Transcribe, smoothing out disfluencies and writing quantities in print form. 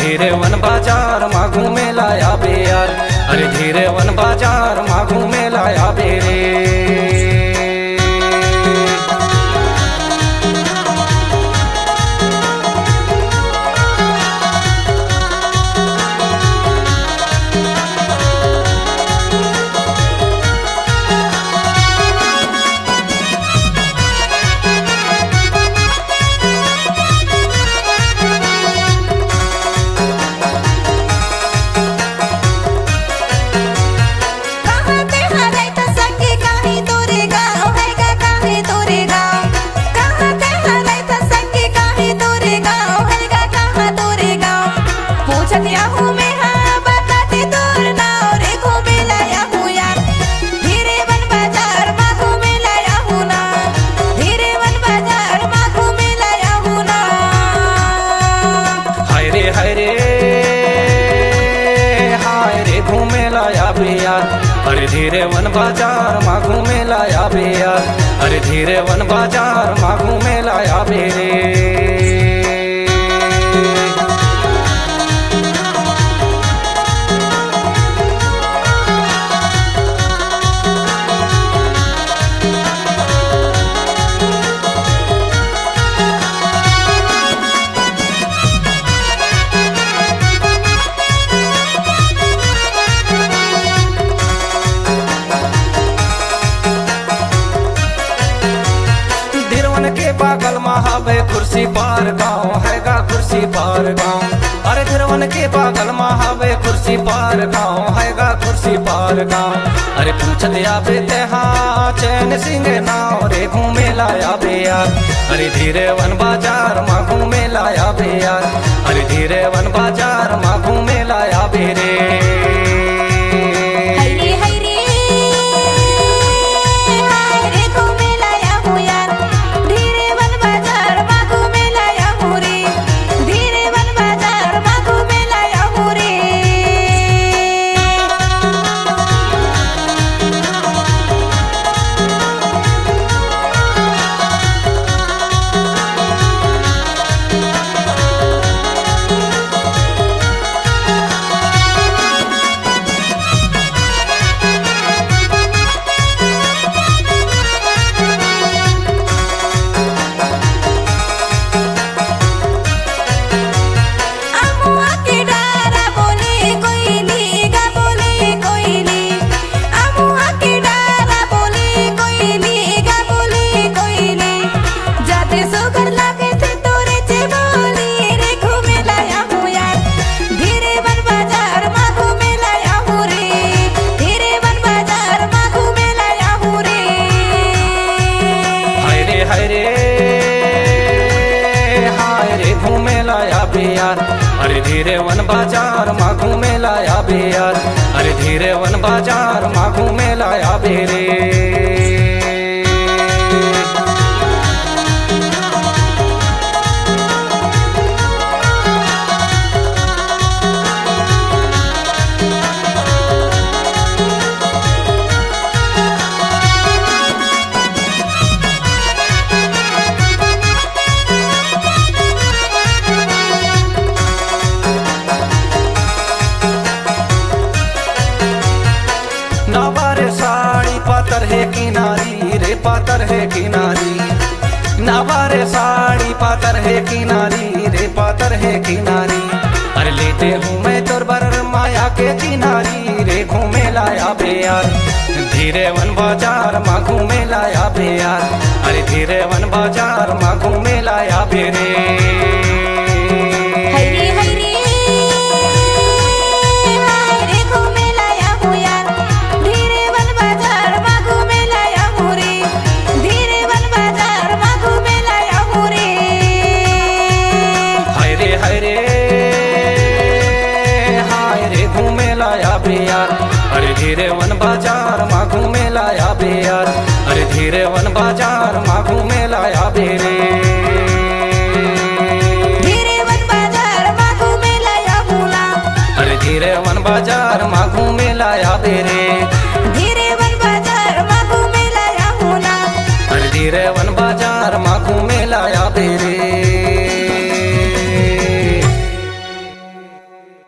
धीरे वन बाजार माँ घूमे लाया बे यार, अरे धीरे वन बाजार माँ घूमे लाया बे रे। अरे धीरे वन बाजार माँ घूमे लाया बे यार, अरे धीरे वन बाजार माँ घूमे लाया बे रे। बागल महावे कुर्सी पार गाँव हैगा कुर्सी पार गाँव, अरे धीरवन के बागल महावे कुर्सी पार गाँव हैगा कुर्सी पार गाँव। अरे पूछ लिया बे तेहा चैन सिंह नाव रे घूमे लाया बे यार, अरे धीरे वन बाजार माँ घूमे लाया बे यार, अरे धीरे वन बाजार माँ घूमे लाया बे रे। अरे धीरे वन बाजार माँ घूमे लाया बे यार, अरे धीरे वन बाजार माँ घूमे लाया बे रे। पातर है किनारी रे पातर है किनारी, नवारे साड़ी पातर है किनारी रे पातर है किनारी। अरे लेते हूँ मैं तोर बर माया के किनारी रे घूमे लाया बे यार, धीरे वन बाजार माँ घूमे लाया बे यार, अरे धीरे वन बाजार माँ घूमे लाया बे रे। अरे धीरे वन बाजार माँ घूमे लाया बे यार, अरे धीरे वन बाजार माँ घूमे लाया बे रे। धीरे वन बाजार माँ घूमे लाया भूला, अरे धीरे वन बाजार माँ घूमे लाया बे रे।